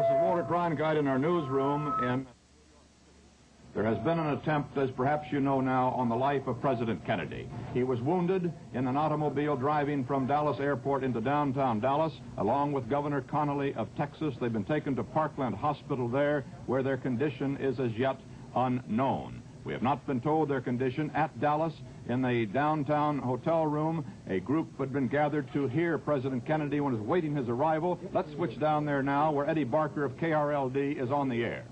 This is Walter Cronkite in our newsroom, and there has been an attempt, as perhaps you know now, on the life of President Kennedy. He was wounded in an automobile driving from Dallas Airport into downtown Dallas, along with Governor Connolly of Texas. They've been taken to Parkland Hospital there, where their condition is as yet unknown. We have not been told their condition. At Dallas, in the downtown hotel room, a group had been gathered to hear President Kennedy when he was waiting his arrival. Let's switch down there now, where Eddie Barker of KRLD is on the air.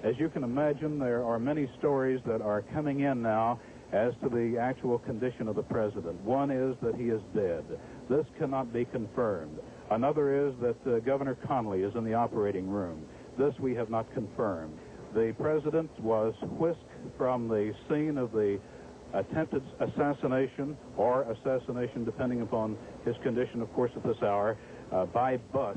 As you can imagine, there are many stories that are coming in now as to the actual condition of the president. One is that he is dead. This cannot be confirmed. Another is that Governor Connolly is in the operating room. This we have not confirmed. The president was whisked from the scene of the attempted assassination, or assassination depending upon his condition, of course, at this hour, by bus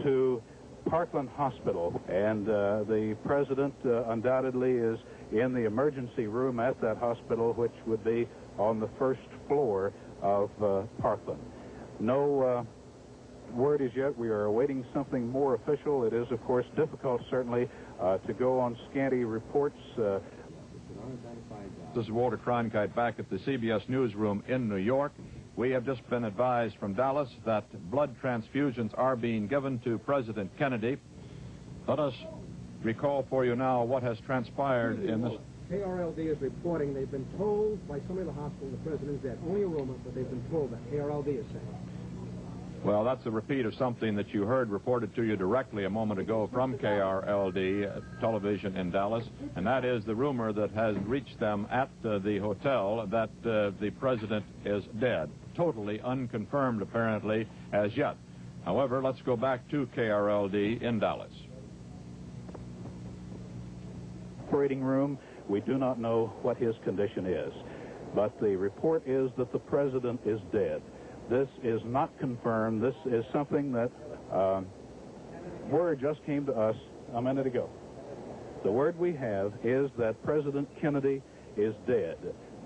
to Parkland Hospital. And the president undoubtedly is in the emergency room at that hospital, which would be on the first floor of Parkland. No word as yet. We are awaiting something more official. It is, of course, difficult, certainly, to go on scanty reports. This is Walter Cronkite back at the CBS newsroom in New York. We have just been advised from Dallas that blood transfusions are being given to President Kennedy. Let us recall for you now what has transpired in this. KRLD is reporting they've been told by somebody at the hospital the president's dead. Only a rumor, but they've been told that. KRLD is saying. Well, that's a repeat of something that you heard reported to you directly a moment ago from KRLD television in Dallas, and that is the rumor that has reached them at the hotel that the president is dead. Totally unconfirmed, apparently, as yet. However, let's go back to KRLD in Dallas. Operating room, we do not know what his condition is, but the report is that the president is dead. This is not confirmed. This is something that word just came to us a minute ago. The word we have is that President Kennedy is dead.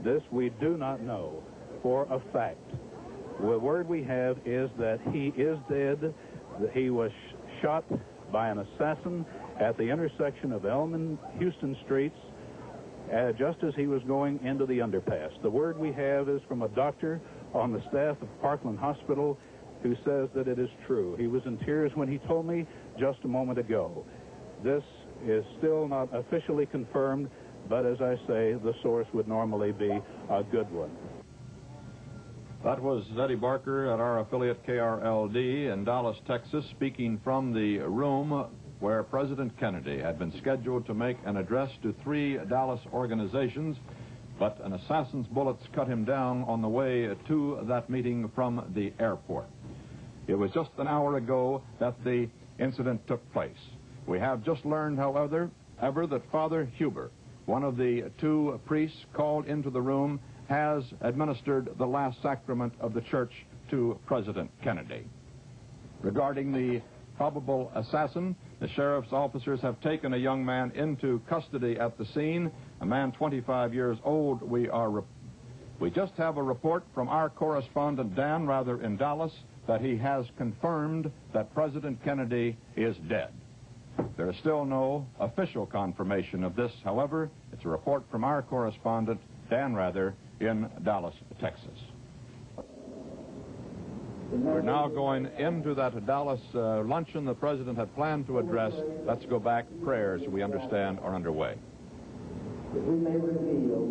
This we do not know for a fact. The word we have is that he is dead, that he was shot by an assassin at the intersection of Elm and Houston Streets just as he was going into the underpass. The word we have is from a doctor on the staff of Parkland Hospital who says that it is true. He was in tears when he told me just a moment ago. This is still not officially confirmed, but as I say, the source would normally be a good one. That was Eddie Barker at our affiliate KRLD in Dallas, Texas, speaking from the room where President Kennedy had been scheduled to make an address to 3 Dallas organizations, but an assassin's bullets cut him down on the way to that meeting from the airport. It was just an hour ago that the incident took place. We have just learned, however, that Father Huber, one of the 2 priests called into the room, has administered the last sacrament of the church to President Kennedy. Regarding the probable assassin, the sheriff's officers have taken a young man into custody at the scene, a man 25 years old. We just have a report from our correspondent, Dan Rather, in Dallas, that he has confirmed that President Kennedy is dead. There is still no official confirmation of this, however. It's a report from our correspondent, Dan Rather, in Dallas, Texas. We're now going into that Dallas luncheon the president had planned to address. Let's go back. Prayers, we understand, are underway. That we may reveal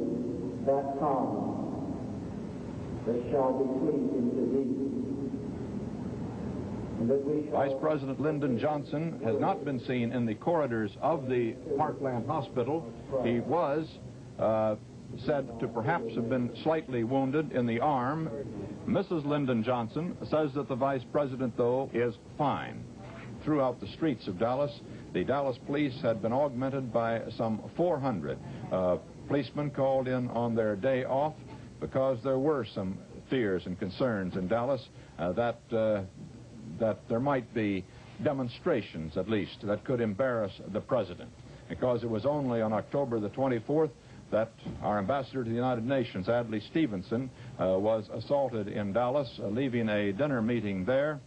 that promise that shall be pleasing to thee. And that we shall... Vice President Lyndon Johnson has not been seen in the corridors of the Parkland Hospital. He was said to perhaps have been slightly wounded in the arm. Mrs. Lyndon Johnson says that the vice president, though, is fine. Throughout the streets of Dallas, the Dallas police had been augmented by some 400 policemen called in on their day off because there were some fears and concerns in Dallas that there might be demonstrations, at least, that could embarrass the president, because it was only on October the 24th that our ambassador to the United Nations, Adlai Stevenson, was assaulted in Dallas, leaving a dinner meeting there.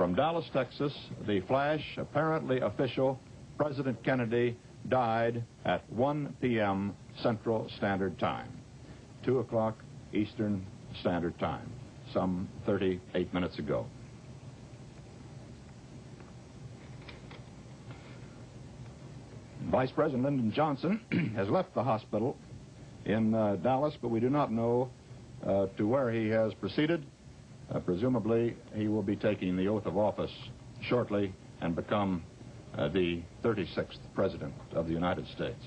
From Dallas, Texas, the flash, apparently official, President Kennedy died at 1 p.m. Central Standard Time, 2 o'clock Eastern Standard Time, some 38 minutes ago. Vice President Lyndon Johnson has left the hospital in Dallas, but we do not know to where he has proceeded. Presumably, he will be taking the oath of office shortly and become the 36th President of the United States.